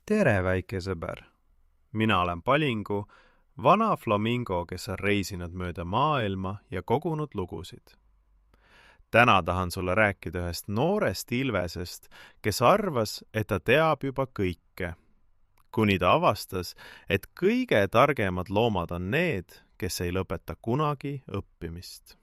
Tere, väike sõber! Mina olen Palingu, vana flamingo, kes on reisinud mööda maailma ja kogunud lugusid. Täna tahan sulle rääkida ühest noorest ilvesest, kes arvas, et ta teab juba kõike. Kuni ta avastas, et kõige targemad loomad on need, kes ei lõpeta kunagi õppimist.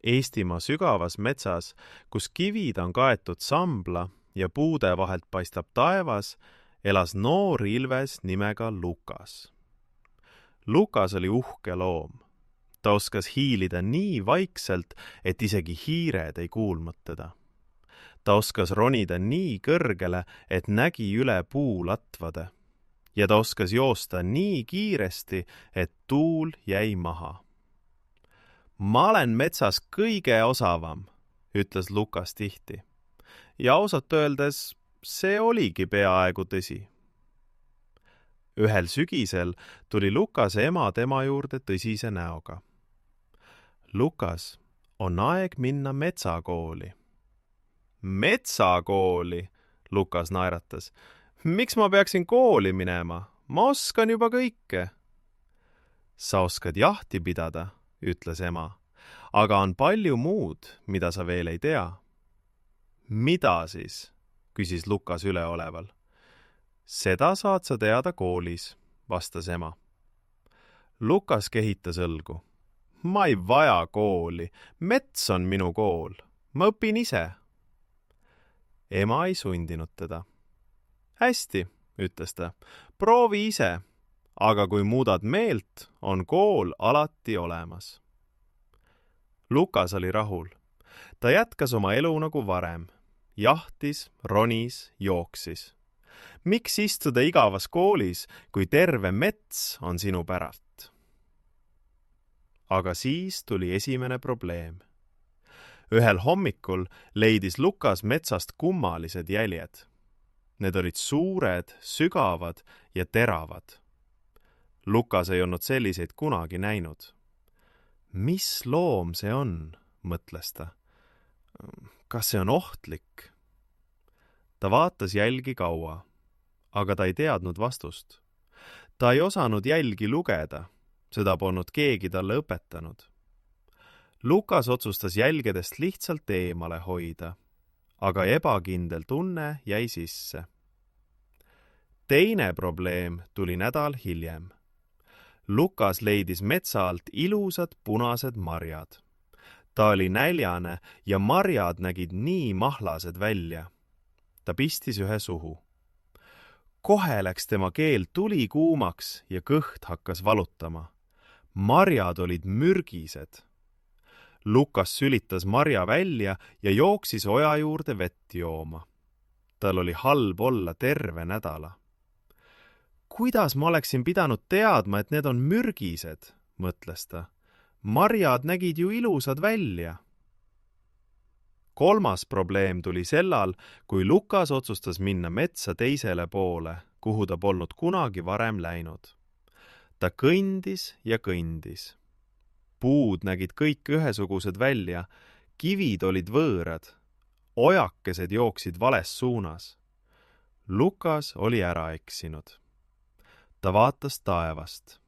Eestimaa sügavas metsas, kus kivid on kaetud sambla ja puude vahelt paistab taevas, elas noor ilves nimega Lukas. Lukas oli uhke loom. Ta oskas hiilida nii vaikselt, et isegi hiired ei kuulnud teda. Ta oskas ronida nii kõrgele, et nägi üle puulatvade. Ja ta oskas joosta nii kiiresti, et tuul jäi maha. Ma olen metsas kõige osavam, ütles Lukas tihti. Ja ausalt öeldes, see oligi peaaegu tõsi. Ühel sügisel tuli Lukase ema tema juurde tõsise näoga. Lukas, on aeg minna metsakooli. Metsakooli, Lukas naeratas. Miks ma peaksin kooli minema? Ma oskan juba kõike. Sa oskad jahti pidada, ütles ema, aga on palju muud, mida sa veel ei tea. Mida siis? Küsis Lukas üleoleval. Seda saad sa teada koolis, vastas ema. Lukas kehitas õlgu. Ma ei vaja kooli, mets on minu kool, ma õpin ise. Ema ei sundinud teda. Hästi, ütles ta, proovi ise, aga kui muudad meelt, on kool alati olemas. Lukas oli rahul. Ta jätkas oma elu nagu varem. Jahtis, ronis, jooksis. Miks istuda igavas koolis, kui terve mets on sinu pärast? Aga siis tuli esimene probleem. Ühel hommikul leidis Lukas metsast kummalised jäljed. Need olid suured, sügavad ja teravad. Lukas ei olnud selliseid kunagi näinud. Mis loom see on, mõtles ta. Kas see on ohtlik? Ta vaatas jälgi kaua, aga ta ei teadnud vastust. Ta ei osanud jälgi lugeda, seda polnud keegi talle õpetanud. Lukas otsustas jälgedest lihtsalt eemale hoida, aga ebakindel tunne jäi sisse. Teine probleem tuli nädal hiljem. Lukas leidis metsa alt ilusad punased marjad. Ta oli näljane ja marjad nägid nii mahlased välja. Ta pistis ühe suhu. Kohe läks tema keel tuli kuumaks ja kõht hakkas valutama. Marjad olid mürgised. Lukas sülitas marja välja ja jooksis oja juurde vett jooma. Tal oli halb olla terve nädala. Kuidas ma oleksin pidanud teadma, et need on mürgised, mõtles ta. Marjad nägid ju ilusad välja. Kolmas probleem tuli sellal, kui Lukas otsustas minna metsa teisele poole, kuhu ta polnud kunagi varem läinud. Ta kõndis ja kõndis. Puud nägid kõik ühesugused välja, kivid olid võõrad, ojakesed jooksid vales suunas. Lukas oli ära eksinud. Ta vaatas taevast.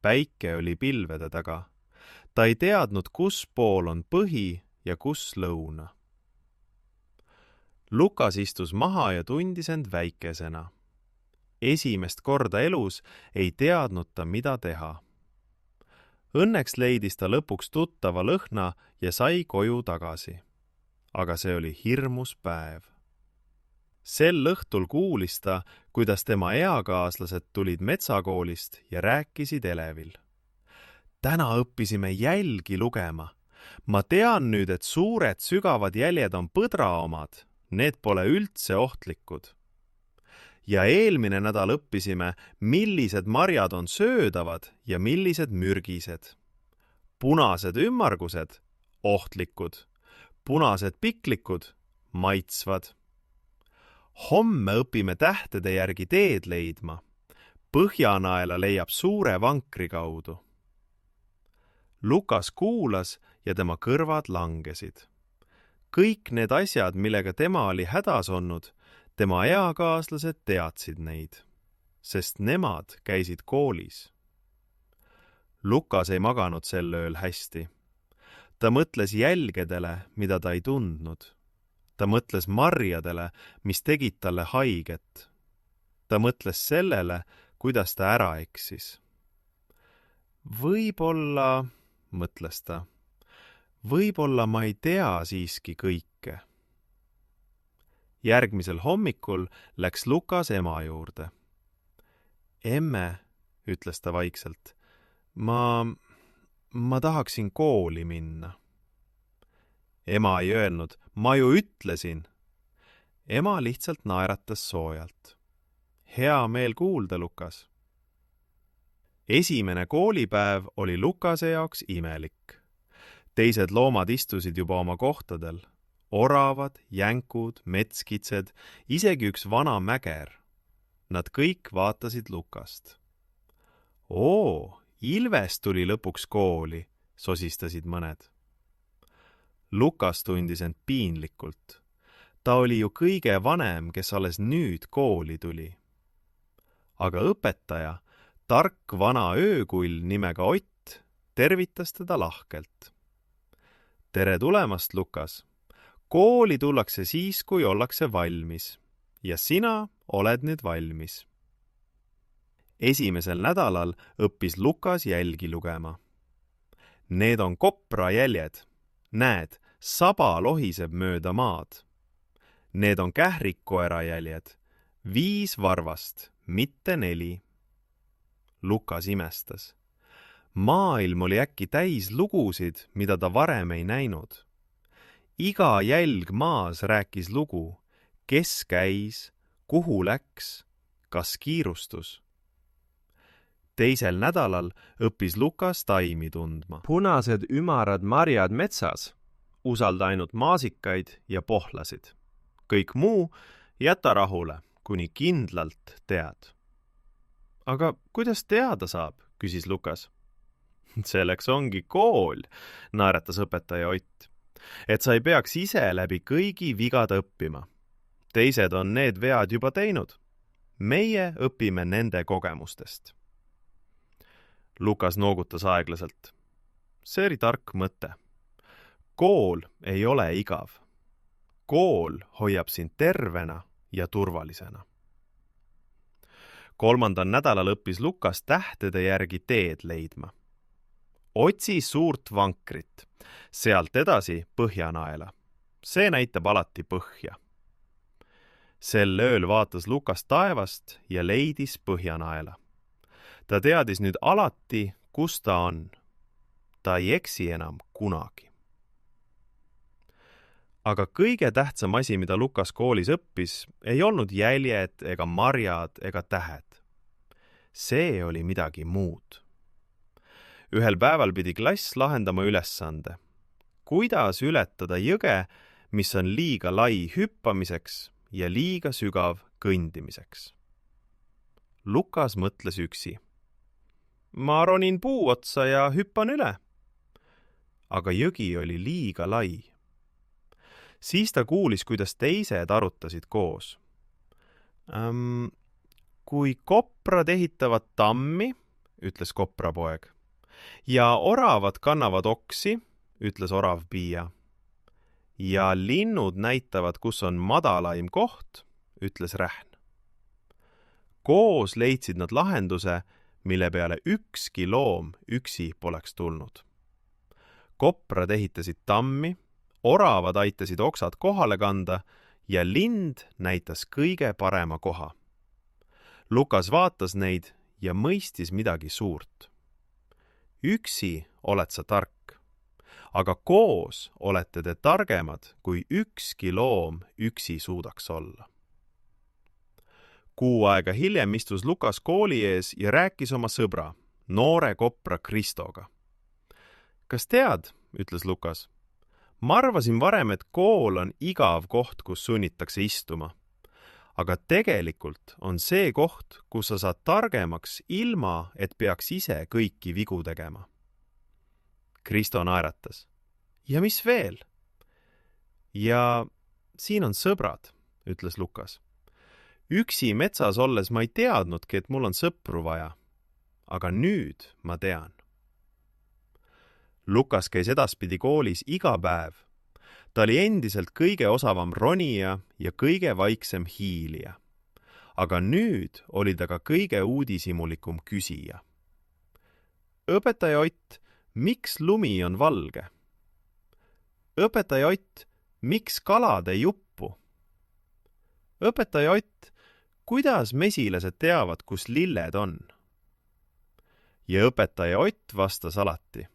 Päike oli pilvede taga. Ta ei teadnud, kus pool on põhi ja kus lõuna. Lukas istus maha ja tundis end väikesena. Esimest korda elus ei teadnud ta, mida teha. Õnneks leidis ta lõpuks tuttava lõhna ja sai koju tagasi. Aga see oli hirmus päev. Sel õhtul kuulis ta, kuidas tema eakaaslased tulid metsakoolist ja rääkisid elevil. Täna õppisime jälgi lugema. Ma tean nüüd, et suured sügavad jäljed on põdra omad. Need pole üldse ohtlikud. Ja eelmine nädal õppisime, millised marjad on söödavad ja millised mürgised. Punased ümmargused, ohtlikud. Punased piklikud, maitsvad. Homme õpime tähtede järgi teed leidma. Põhjanaela leiab suure vankri kaudu. Lukas kuulas ja tema kõrvad langesid. Kõik need asjad, millega tema oli hädas olnud, Tema eakaaslased teadsid neid, sest nemad käisid koolis. Lukas ei maganud sel ööl hästi. Ta mõtles jälgedele, mida ta ei tundnud. Ta mõtles marjadele, mis tegid talle haiget. Ta mõtles sellele, kuidas ta ära eksis. Võib-olla, mõtles ta, võib-olla ma ei tea siiski kõike. Järgmisel hommikul läks Lukas ema juurde. Emme, ütles ta vaikselt, ma tahaksin kooli minna. Ema ei öelnud, ma ju ütlesin. Ema lihtsalt naeratas soojalt. Hea meel kuulda, Lukas. Esimene koolipäev oli Lukase jaoks imelik. Teised loomad istusid juba oma kohtadel. Oravad, jänkud, metskitsed, isegi üks vana mäger. Nad kõik vaatasid Lukast. Oo, Ilves tuli lõpuks kooli, sosistasid mõned. Lukas tundis end piinlikult. Ta oli ju kõige vanem, kes alles nüüd kooli tuli. Aga õpetaja, tark vana öökull nimega Ott, tervitas teda lahkelt. Tere tulemast, Lukas! Kooli tullakse siis, kui ollakse valmis. Ja sina oled nüüd valmis. Esimesel nädalal õppis Lukas jälgi lugema. Need on kopra jäljed. Näed, saba lohiseb mööda maad. Need on kährikkoera jäljed. 5 varvast, mitte 4. Lukas imestas. Maailm oli äkki täis lugusid, mida ta varem ei näinud. Iga jälg maas rääkis lugu, kes käis, kuhu läks, kas kiirustus. Teisel nädalal õppis Lukas taimi tundma. Punased ümarad marjad metsas, usalda ainult maasikaid ja pohlasid. Kõik muu jäta rahule, kuni kindlalt tead. Aga kuidas teada saab, küsis Lukas. Selleks ongi kool, naeratas õpetaja Ott. Et sa ei peaks ise läbi kõigi vigad õppima. Teised on need vead juba teinud. Meie õpime nende kogemustest. Lukas noogutas aeglaselt. See oli tark mõte. Kool ei ole igav. Kool hoiab sind tervena ja turvalisena. 3. nädalal õppis Lukas tähtede järgi teed leidma. Otsi suurt vankrit, sealt edasi Põhjanaela. See näitab alati põhja. Sel ööl vaatas Lukas taevast ja leidis Põhjanaela. Ta teadis nüüd alati, kus ta on. Ta ei eksi enam kunagi. Aga kõige tähtsam asi, mida Lukas koolis õppis, ei olnud jäljed ega marjad ega tähed. See oli midagi muud. Ühel päeval pidi klass lahendama ülesande. Kuidas ületada jõge, mis on liiga lai hüppamiseks ja liiga sügav kõndimiseks? Lukas mõtles üksi. Ma ronin puu otsa ja hüppan üle. Aga jõgi oli liiga lai. Siis ta kuulis, kuidas teised arutasid koos. Kui koprad ehitavad tammi, ütles koprapoeg, ja oravad kannavad oksi, ütles orav Piia. Ja linnud näitavad, kus on madalaim koht, ütles Rähn. Koos leidsid nad lahenduse, mille peale ükski loom üksi poleks tulnud. Koprad ehitasid tammi, oravad aitasid oksad kohale kanda ja lind näitas kõige parema koha. Lukas vaatas neid ja mõistis midagi suurt. Üksi oled sa tark, aga koos olete te targemad, kui ükski loom üksi suudaks olla. Kuu aega hiljem istus Lukas kooli ees ja rääkis oma sõbra, noore kopra Kristoga. Kas tead, ütles Lukas, ma arvasin varem, et kool on igav koht, kus sunnitakse istuma. Aga tegelikult on see koht, kus sa saad targemaks ilma, et peaks ise kõiki vigu tegema. Kristo naeratas. Ja mis veel? Ja siin on sõbrad, ütles Lukas. Üksi metsas olles ma ei teadnudki, et mul on sõpru vaja. Aga nüüd ma tean. Lukas käis edaspidi koolis iga päev. Ta oli endiselt kõige osavam ronija ja kõige vaiksem hiilija. Aga nüüd oli ta ka kõige uudishimulikum küsija. Õpetaja Ott, miks lumi on valge? Õpetaja Ott, miks kalad ei uppu? Õpetaja Ott, kuidas mesilased teavad, kus lilled on? Ja õpetaja Ott vastas alati.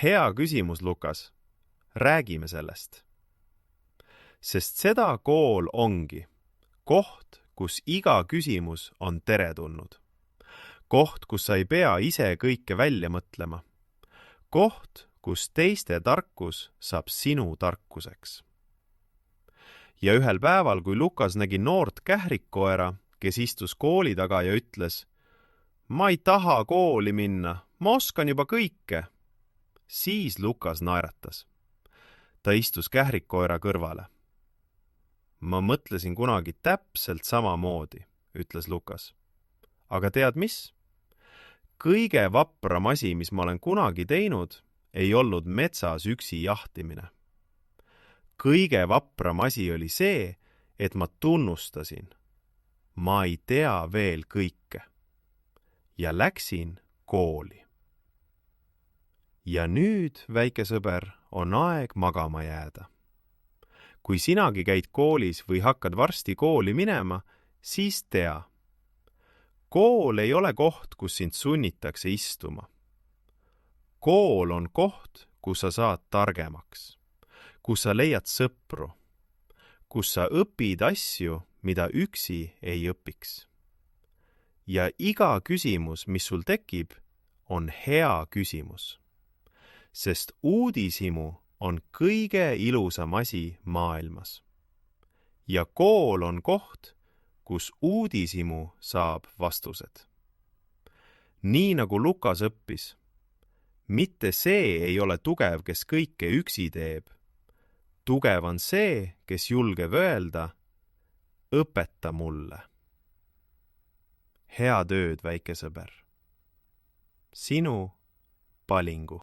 Hea küsimus, Lukas. Räägime sellest. Sest seda kool ongi. Koht, kus iga küsimus on teretulnud. Koht, kus sa ei pea ise kõike välja mõtlema. Koht, kus teiste tarkus saab sinu tarkuseks. Ja ühel päeval, kui Lukas nägi noort kährikkoera, kes istus kooli taga ja ütles, ma ei taha kooli minna, ma oskan juba kõike. Siis Lukas naeratas. Ta istus kährikkoera kõrvale. Ma mõtlesin kunagi täpselt samamoodi, ütles Lukas. Aga tead mis? Kõige vapram asi, mis ma olen kunagi teinud, ei olnud metsas üksi jahtimine. Kõige vapram asi oli see, et ma tunnustasin. Ma ei tea veel kõike. Ja läksin kooli. Ja nüüd, väike sõber, on aeg magama jääda. Kui sinagi käid koolis või hakkad varsti kooli minema, siis tea. Kool ei ole koht, kus sind sunnitakse istuma. Kool on koht, kus sa saad targemaks, kus sa leiad sõpru, kus sa õpid asju, mida üksi ei õpiks. Ja iga küsimus, mis sul tekib, on hea küsimus. Sest uudishimu on kõige ilusam asi maailmas. Ja kool on koht, kus uudishimu saab vastused. Nii nagu Lukas õppis, mitte see ei ole tugev, kes kõike üksi teeb. Tugev on see, kes julgeb öelda, õpeta mulle. Hea tööd, väike sõber. Sinu Palingu.